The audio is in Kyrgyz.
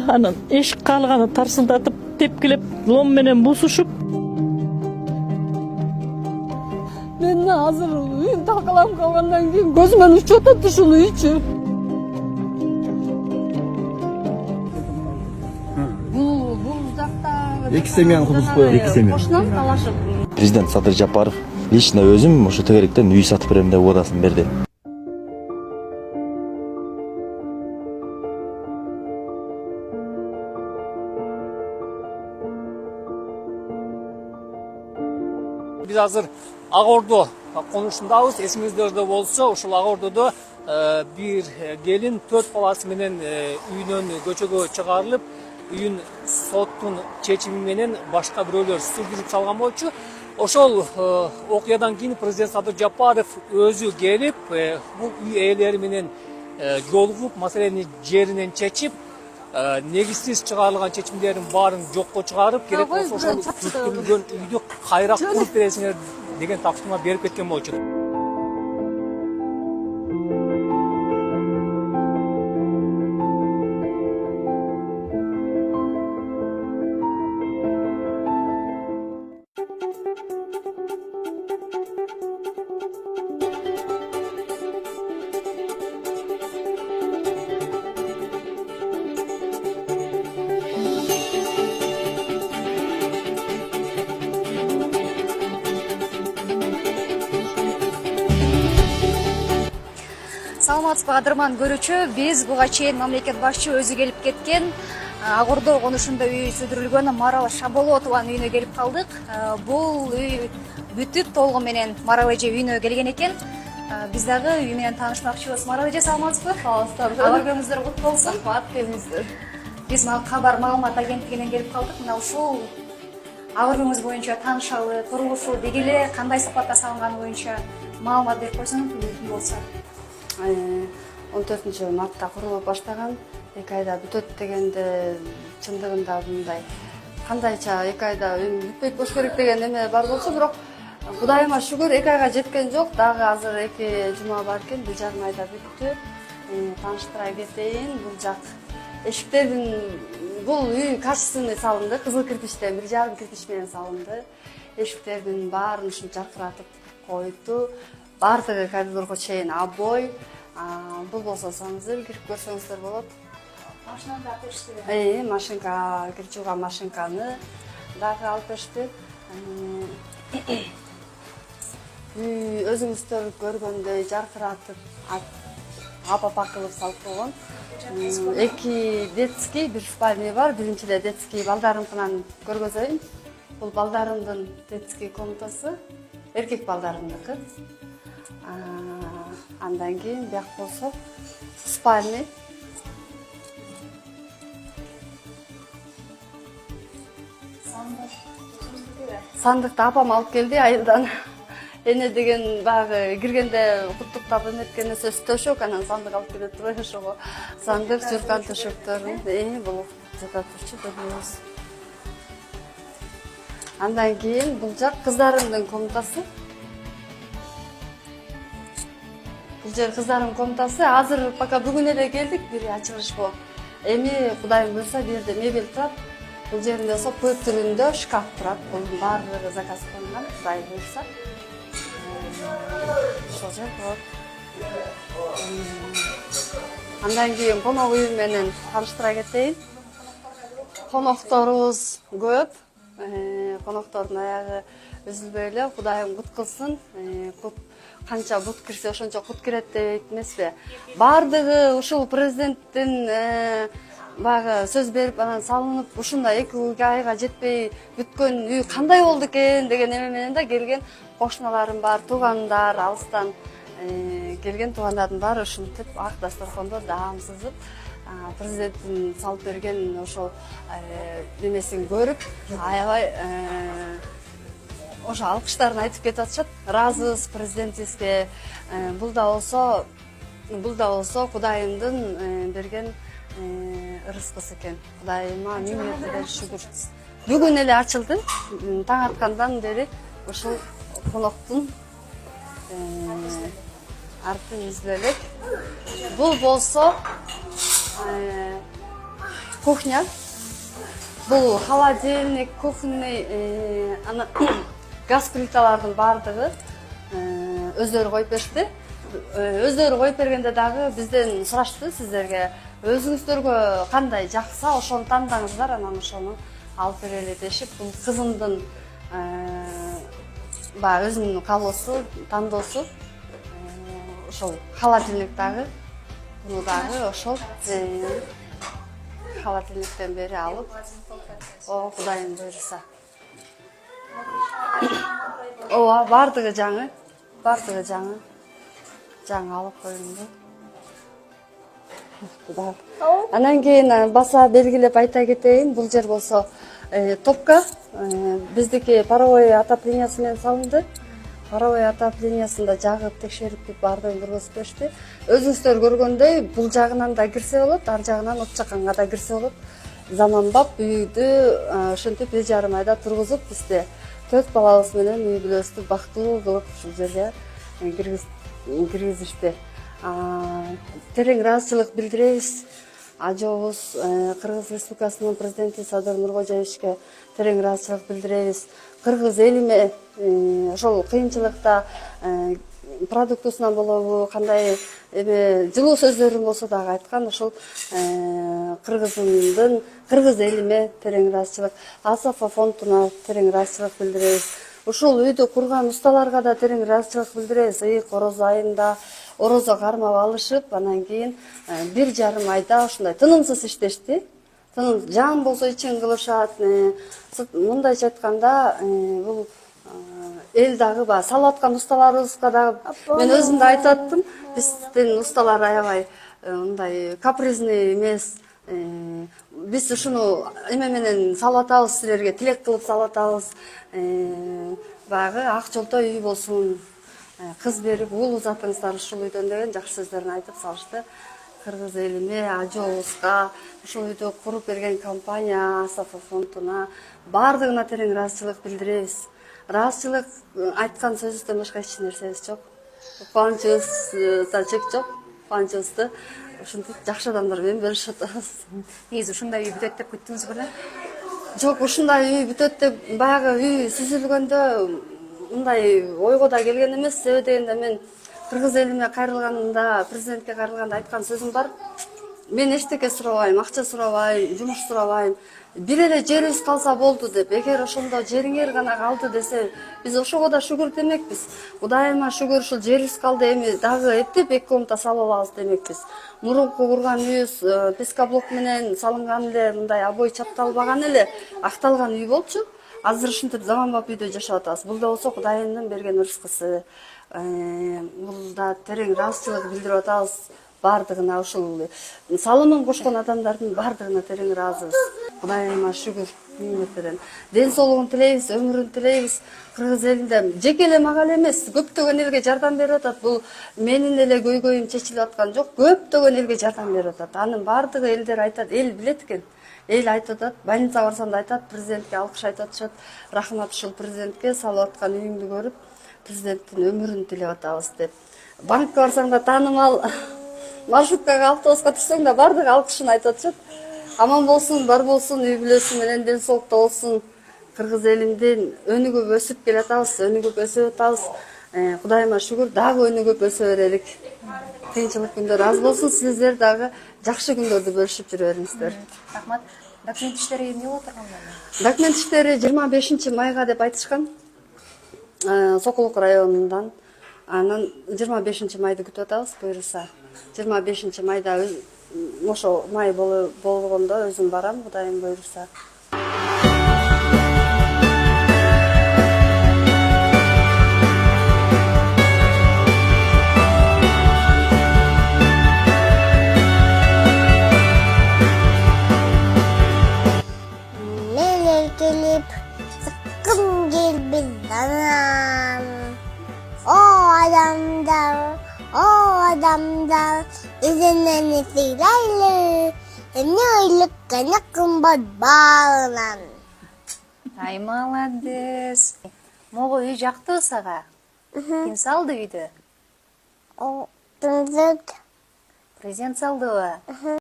анан эшик каалганы тарсылдатып тепкилеп лом менен бусушуп. Мен азыр үйүм такалап калгандан кийин көзүмөн учуп атат ушул үйчү. Бул жакта 2 семьяны кургузуп коюп, 2 семья. Кошунан талашып. Президент Садыр Жапаров лично өзүм ушу тегеректен үй сатып берем деп уадасын берди. Biz азыр Ак Ордо конушундабыз. Эсиңиздерде болсо, ушул Ак Ордодо бир келин 4 баласы менен үйүнөн көчөгө чыгарылып, үйүн соттун чечими менен башка бирөөлөр сүрдүрүп салган болчу. Ошол окуядан кийин президент Садыр Жапаров өзү келип, бул үй ээлери менен жолугуп, маселени жеринен чечип, негизсиз чыгарылган чечимдердин баарын жокко чыгарып, керек болсо ошол бүткүлгөн үйдү кайра куруп бересиңер деген тапшырма берип кеткен болчу. Саламатсызбы кадырман көрүүчү, биз буга чейин мамлекет башчы өзү келип кеткен Ак Ордо конушунда үй сүрдүрүлгөн Марал Шаболотованын үйүнө келип калдык. Бул үй бүтүп толугу менен Марал эже үйүнө келген экен. Биз дагы үй менен таанышмакчыбыз. Марал эже, саламатсызбы? Саламатсызбы. Алар күнүңүздөр кут болсун. Рахмат, келиңиздер. Биз Кабар маалымат агенттигинен келип калдык. Мына ушул абырыңыз боюнча таанышалы, курулушу деги эле кандай сапатта салынганы боюнча маалымат берип койсоңуз мүмкүн болсо. 14 мартта курулуп баштаган, 2 айда бүтөт дегенде чындыгында мындай кандайча 2 айда бүтпөйт болуш керек деген эме бар болчу, бирок Кудайыма шүгүр 2 айга жеткен жок. Дагы азыр 2 жума бар экен, 1,5 айда бүттү. Тааныштыра кетейин, бул жак эшиктердин, бул үй качественный салынды, кызыл кирпичтен 1,5 кирпич менен салынды. Эшиктердин баарын ушинтип жаркыратып койду. Бардыгы коридорго чейин обой. Бул болсо санзыр, кирип көрсөңүздөр болот. Машинаны да алып беришти. Машинка, кирип чыгууга машинканы дагы алып беришти. Үй өзүңүздөр көргөндөй жаркыратып, апапак кылып салып койгон. 2 детский, 1 спальня бар. Биринчиде детский балдарымкынан көргөзөйүн. Бул балдарымдын детский комнатасы, эркек балдарымдыкы. Андан кийин бияк болсо спальня. Сандыкты апам алып келди айылдан. Эне деген баягы киргенде куттуктап эметкен нерсеси төшөк, анан сандык алып келип турбайбы, ошого сандык, журкан төшөктөрүн бул жата турчу дедибиз. Андан кийин бул жак кыздарымдын комнатасы. Бул жер кыздарымдын комнатасы. Азыр пока бүгүн эле келдик, бир ачылыш болуп. Эми Кудайым буйрса бул жерде мебель турат. Бул жеринде соппы түрүндө шкаф турат. Бунун баардыгы заказ кылынган, Кудай буйрса. Ошол жер болот. Андан кийин конок үй менен тааныштыра кетейин. Конокторубуз көп. Коноктордун аягы үзүлбөй эле, Кудайым кут кылсын. Канча бут кирсе ошончо кут кирет деп эмеспи. Бардыгы ушул президенттин баягы сөз берип анан салынып, ушундай 2 айга жетпей бүткөн үй кандай болду экен деген эме менен да келген кошуналарым бар, туугандар, алыстан келген туугандардын баары ушинтип ак дасторкондо даам сызып, президенттин салып берген ошол немесин көрүп, аябай ошо алкыштарын айтып кетип атышат. Ыраазыбыз президентибизге. Бул да болсо Кудайымдын берген ырыскысы экен. Кудайыма миң мертебе шүгүр. Бүгүн эле ачылды. Таң аткандан бери ушул коноктун артын излелек. Бул болсо кухня. Бул холодильник, кухонный, ана газ плиталардын баардыгы өздөрү коюп беришти. Өздөрү коюп бергенде дагы бизден сурашты сиздерге өзүңүздөргө кандай жакса ошону тандаңыздар, анан ошону алып берели дешип, бул кызымдын баягы өзүнүн каалоосу, тандоосу. Ошол холодильник дагы, буну дагы ошол холодильниктен бери алып, Кудайым буйруса. Ооба, баардыгы жаңы, жаңы алып коюлду. Анан кийин баса белгилеп айта кетейин, бул жер болсо топка, биздики паровой отоплениясы менен салынды. Паровой отоплениясында жагып, текшерип баардыгын кыргызып беришти. Өзүңүздөр көргөндөй, бул жагынан да кирсе болот, ар жагынан от жакканга да кирсе болот. Заманбап үйдү ошентип 1,5 айда тургузуп, бизде 4 балабыз менен үй бүлөбүздү бактылуу кылып ушул жерге киргизишти. Терең ыраазычылык билдиребиз. Ажообуз Кыргыз Республикасынын президенти Садыр Нуркожоевичке терең ыраазычылык билдиребиз. Кыргыз элиме ошол кыйынчылыкта продуктусунан болобу, кандай жылуу сөздөрүн болсо дагы айткан, ошол кыргыз элиме терең ыраазычылык, Асафа фондуна терең ыраазычылык билдиребиз. Ушул үйдү курган усталарга да терең ыраазычылык билдиребиз. Ыйык орозо айында орозо кармап алышып, анан кийин 1,5 айда ушундай тынымсыз иштешти. Жан болсо ичин кылышат. Мындайча айтканда, бул эл дагы салып аткан усталарыбызга дагы мен өзүм да айтып аттым. Биздин усталар аябай мындай капризный эмес. Биз ушуну эме менен салып атабыз, силерге тилек кылып салып атабыз. Баягы ак жолтой үй болсун, кыз берип уул узатыңыздар ушул үйдөн деген жакшы сөздөрүн айтып салышты. Кыргыз элиме, ажообузга, ушул үйдү куруп берген компания, Асафа фондуна баардыгына терең ыраазычылык билдиребиз. Ыраазычылык айткан сөзүбүздөн башка эч нерсебиз жок. Кубанычыбызда чек жок. Кубанычыбызды ушинтип жакшы адамдар менен бөлүшүп атабыз. Негизи ушундай үй бүтөт деп күттүңүз беле? Жок, ушундай үй бүтөт деп баягы үй сүзүлгөндө мындай ойго да келген эмес. Себеби дегенде мен кыргыз элиме кайрылганда, президентке кайрылганда айткан сөзүм бар. Мен эчтеке сурабайм, акча сурабайм, жумуш сурабайм. Бир эле жерибиз калса болду деп. Эгер ошондо жериңер гана калды десе, биз ошого да шүгүр демекпиз. Кудайыма шүгүр, ушул жерибиз калды, эми дагы эптеп 2 комната салып алабыз демекпиз. Мурунку курган үйүбүз пескоблок менен салынган эле, мындай обой чапталбаган эле, акталган үй болчу. Азыр ушинтип заманбап үйдө жашап атабыз. Бул да болсо Кудайымдын берген ырыскысы. Бул да терең ыраазычылык билдирип атабыз. Бардыгына ушул салымын кошкон адамдардын бардыгына терең ыраазыбыз. Кудайыма шүгүр ниметтерин. Ден соолугун тилейбиз, өмүрүн тилейбиз. Кыргыз элинде жеке эле мага эле эмес, көптөгөн элге жардам берип атат. Бул менин эле көйгөйүм чечилип аткан жок, көптөгөн элге жардам берип атат. Анын бардыгы элдер айтат, эл билет экен. Эл айтып атат, больницага барсам да айтат, президентке алкыш айтып атышат. Рахмат ушул президентке салып аткан үйүңдү көрүп, президенттин өмүрүн тилеп атабыз деп. Банкка барсаң да таанымал, маршруткага, автобуска түшсөң да бардыгы алкышын айтып атышат. Аман болсун, бар болсун, үй бүлөсү менен ден соолукта болсун. Кыргыз элимдин өнүгүп өсүп келатабыз, өнүгүп өсүп атабыз. Кудайыма шүгүр, дагы өнүгүп өсө берелик. Кыйынчылык күндөр аз болсун, сиздер дагы жакшы күндөрдү бөлүшүп жүрө бериңиздер. Рахмат. Документ иштери эмне болуп турганда? Документ иштери 25 майга деп айтышкан. Сокулук районундан. Анан 25 майды күтүп атабыз, буйруса. 25 майда ошо май болгондо өзүм барам, Кудайым буйруса. Мен келип сыккым келбейт анам. О адамдар, өзүнөн сыйлайлы. Эмне ойлуккана кымбат баарынан. Ай, молодец. Мого үй жактыбы сага? Ким салды үйдү? О, президент. Президент салдыбы?